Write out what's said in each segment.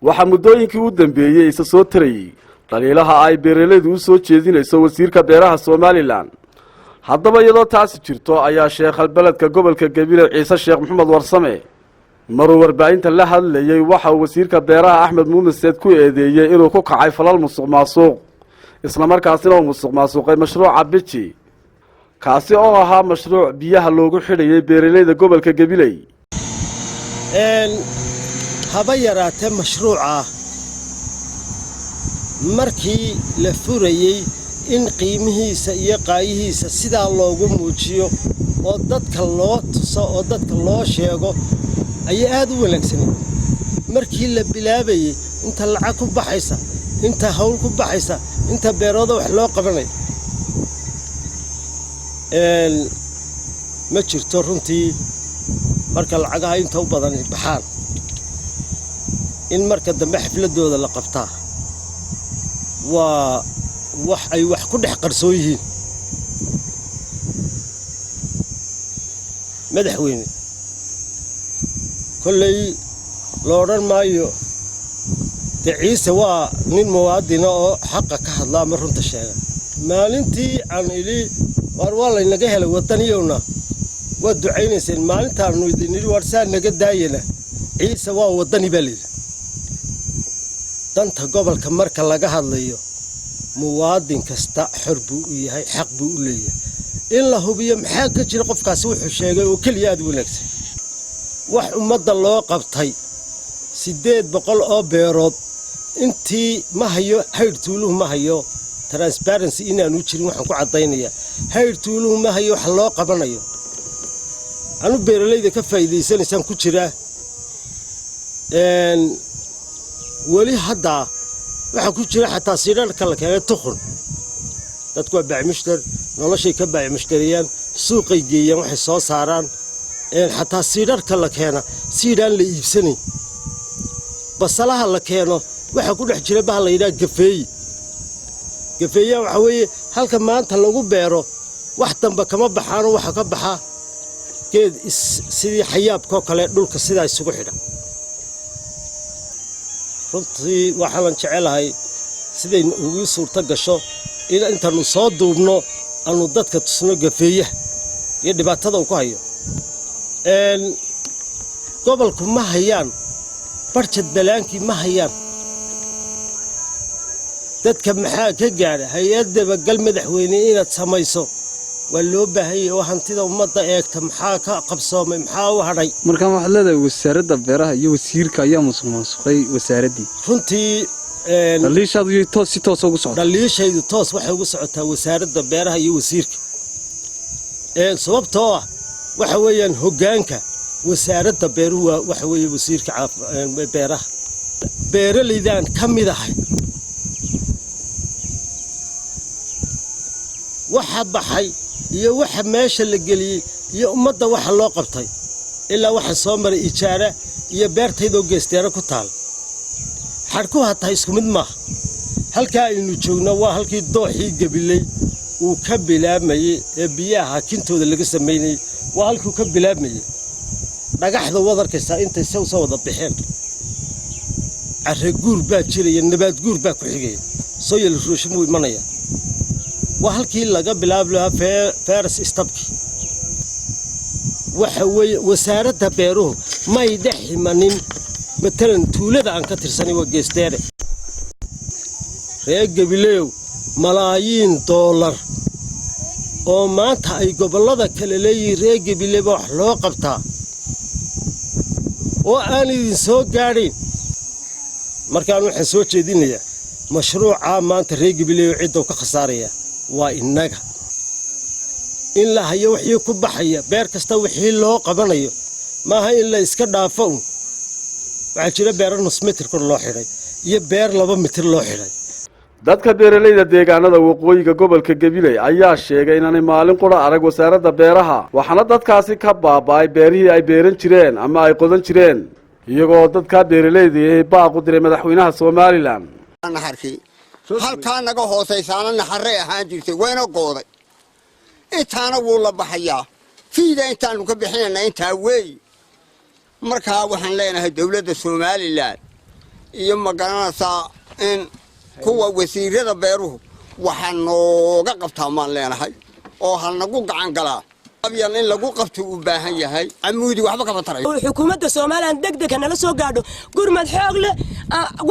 waxa muddooyinkii u dambeeyay isa soo tarayay dhaliilaha ay beeralaydu u soo jeedinayso wasiirka beeraha Soomaaliland. haddaba iyadoo taasi jirto ayaa sheekh albeledka gobolka Gabiley Ciise Sheekh Maxamed Warsame maruu warbaahinta la hadlayay waxa wasiirka beeraha Axmed Muumin Seed ku eedeeyay inuu ku kacay falal musuqmaasuq isla markaasina uu musuqmaasuqay mashruuca Bichi kaasi oo ahaa mashruuc biyaha loogu xidhayay beeralayda gobolka Gabiley. haba yaraatee mashruuca markii la furayay in qiimihiisa iyo qaayihiisa sidaa loogu muujiyo oo dadka loo tuso oo dadka loo sheego ayay aad u wanaagsanay markii la bilaabayay inta lacag ku baxaysa inta hawl ku baxaysa inta beerooda wax loo qabanay ma jirto runtii marka lacagaha inta u badan baxaan in marka dambe xafladooda la qabtaa waa wax ay wax ku dhex qarsoon yihiin madaxweyne kolley loo odhan maayo Ciise waa nin muwaadin oo xaqa ka hadla ama runta sheega maalintii aan ili war laynaga helay wadaniyowna waa ducaynayseen maalintaanu idin ili warsaa naga daayana Ciise waa wadani balid danta gobolka marka laga hadlayo muwaadin kasta xor buu u yahay xaq buu u leeyahay in la hubiyo maxaa ka jira qofkaasi wuxuu sheegay oo kaliya aad wanaagsan wax ummadda loo qabtay 800 oo beerood intii ma hayo hayr tuuluhu ma hayo transparency inaanu jirin waxaan ku cadaynayaa hayr tuuluhu ma hayo wax loo qabanayo anu beeralayda ka faa'iideysanaysan ku jira wali hadda waxa ku jira xataa siirarka la keenay tukhun dadku waa baacmushtar noloshay ka baacmushtariyaan suuqay geeyaan waxay soo saaraan xataa siirarka la keena siiraan la iibsanay basalaha la keeno waxa ku dhex jira bah la yiraahdo gafeeya waxa weeye halka maanta lagu beero wax damba kama baxaan waxa ka baxa geed sidii xayaabka kale dhulka sidaa isugu xidha runtii waxaan jecelahay siday ugu suurta gasho in intaanu soo duubno aanu dadka tusno gafeeya iyo dhibaatada uu ku hayo gobolku ma hayaan barjad balaankii ma hayaan dadka maxaa ka gaadhay hay'adda gal madaxweyne inaad samayso waa loo baahan yahay oo hantida ummadda eegta maxaa ka qabsoomay maxaa u hadhay markaan wax leedahay wasaaradda beeraha iyo wasiirka ayaa musuqmaasuqay wasaaradii runtii dhaliishadu si toos ugu socotaa dhaliishaydu toos waxay ugu socotaa wasaaradda beeraha iyo wasiirka sababtoo ah waxa weeyaan hoggaanka wasaaradda beeruhu waxa weeye wasiirka beeraha beeralaydan ka mid ahay waxa baxay iyo waxa meesha la geliyay iyo ummadda waxa loo qabtay ilaa waxa soo maray ijaara iyo beertaydo geesteera ku taal xarku hataa isku mid ma halka aynu joogno waa halkii dooxii Gabiley uu ka bilaabmayay ee biyaha kintooda laga sameeyay waa halkii ka bilaabmayay dhagaxda wadarkaysa intay soo wada bixeen arre guur baa jiray nabaad guur baa ku xigay soo yeel ruushmu imanaya waa halkii laga bilaabay Faras istabki waxa weeye wasaaradda beeruhu may dhaximanin matalan tuulada aan ka tirsanay waa geesteere reer Gabiley malaayiin dollar oo maanta ay gobolada kale leeyihiin reer Gabiley wax loo qabtaa oo aan idin soo gaadhin markaan waxaan soo jeedinayaa mashruuca maanta reer Gabiley cid uu ka khasaaraya waa inaga in la hayo wixii ku baxaya beer kasta wixii loo qabanayo maaha in la iska dhaafo waxa jira beer nus mitir kor loo xiray iyo beer 2 mitir loo xiray dadka beeralayda deegaanada waqooyiga gobolka Gabiley ayaa sheegay in aanay maalin qura arag wasaaradda beeraha waxaana dadkaasi ka baabay beerihii ay beeran jireen ama ay qodan jireen iyagoo dadka beeralayda ay baaq u diray madaxweynaha Soomaaliland halka naga hoosaysaana naxarey ahaan jirtay wayna gooday intaana wuu la baxayaa fiida intaanu ka bixinayna inta weey markaa waxaan leenahay dawladda Soomaaliland iyo magaranaysaa in kuwa wasiirada beeruhu waxa nooga qabtaa maan leenahay oo hal nagu gacan galaa abyan in lagu qabto u baahan yahay amuudi waxba kama taray xukuumadda Soomaaliland degdeg nala soo gaadho gurmad xoog leh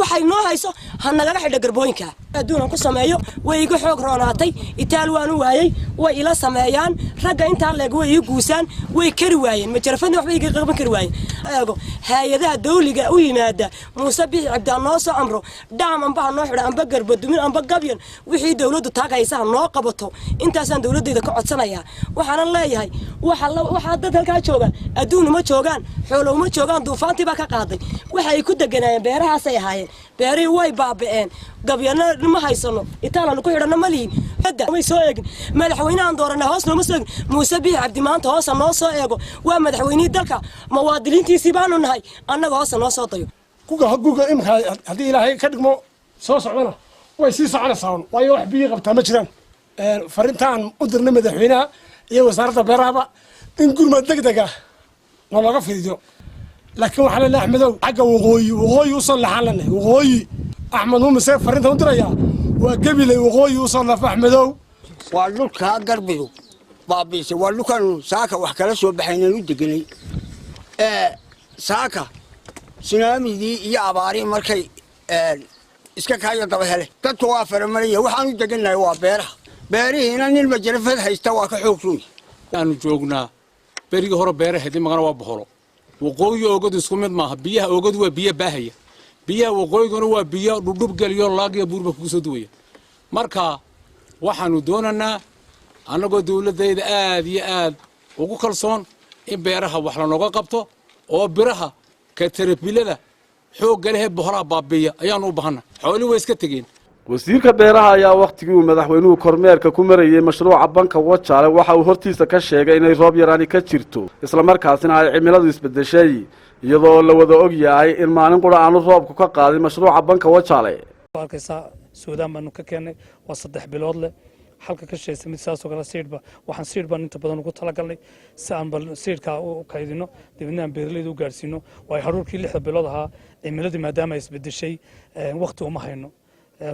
waxay noo hayso hanaga xidha garbooyinka adduunka ku sameeyo way iga xoog roonaatay itaal waan u waayay way ila sameeyaan ragga inta leeg way igu guusaan way kari waayeen ma jarafadna waxba iga qaban kari waayeen ayago hay'adaha dawliga u yimaada Muuse Biixi Cabdi noo soo amro dhaaman baa noo xidha amba garbadumin amba gabyan wixii dawladdu taagaysa noo qabato intaasaan dawladdeeda ka codsanaya waxaan leeyahay waxa dad halka jooga adduun ma joogaan xoolo ma joogaan duufaantii baa ka qaaday waxay ku deganayeen beerahaas ay ahaayeen beerii way baaba'een gabyana ma haysano intaan ku xidhana ma liin hadda way soo eegin madaxweynahan doorana hoos nooma soo Muuse Biixi Cabdi maanta hoos noo soo eego waa madaxweynihii dalka muwaadiniintiisii baanu nahay annaga hoos noo soo dayo kuga imka hadii ilaahay ka dhigmo soo socdana way sii soconaysaa waayo wax biyo qabtaa ma jiraan farintaan u dirnay madaxweynaha iyo wasaaradda beeraha in gurmad degdeg ah looga fidiyo laakiin waxa la Axmedow xagga waqooyi u soo laxalanay waqooyi Axmed Muuse farinta u diraya waa gabilay waqooyi u soo lafa Axmedow waa dhulka garbidu baabiisay waa dhulkan saaka wax kala soo baxaynay u deganay saaka tsunamidii iyo abaari markay iska kaayo daba hele dadku waa faramaraya waxaan u deganahay waa beerihiina nin ma jarafad haysta waa ka xoog roon aanu joognaa berigi hore beeraheedii magana waa boholo waqooyi oogadu isku mid maaha biyaha oogadu waa biyo baahaya biyaha waqooyiguna waa biyo dhudhub galiyo laagiya buurba ku soo duwaya marka waxaanu doonaynaa annagoo dawladdeeda aad iyo aad ugu kalsoon in beeraha wax la nooga qabto oo biraha ka tarabilada xoogga leh boholaha baabiya ayaanu u baahanaa xooli way iska tageen wasiirka beeraha ayaa waqtigii uu madaxweynuhu kormeerka ku marayay mashruuca banka Wajaale waxa uu hortiisa ka sheegay inay roob yaraani ka jirto isla markaasina ay cimiladu isbedeshay iyadoo la wada og yahay in maalin qura aanu roobku ka qaadin mashruuca banka Wajaale halkaas Suudaan baanu ka keenay waa 3 bilood leh halka ka sheesay mid saas oo kala siidba waxaan siidban inta badan ugu talagalnay saan bal siidka u kaydino dibadna beeraleyda u gaarsiino way haruurkii 6 bilood ahaa cimiladii maadaama isbedeshay waqti uma hayno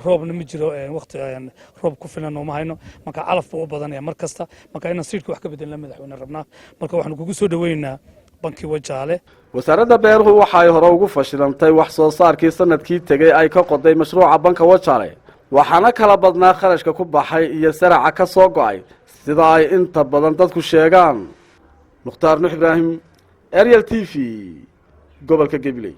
roobna ma jiro waqti roob ku filan oo ma hayno marka calaf u badanaya markasta marka inaan siidka wax ka bedelan madaxweyne rabnaa marka waxaan kugu soo dhaweynaa banki Wajaale wasaaradda beeruhu waxa ay hore ugu fashilantay wax soo saarkii sanadkii tagay ay ka qoday mashruuca banka Wajaale waxaana kala badnaa kharashka ku baxay iyo saraca ka soo go'ay sida ay inta badan dadku sheegaan Mukhtaar Nuux Ibraahim Ariel TV gobolka Gabiley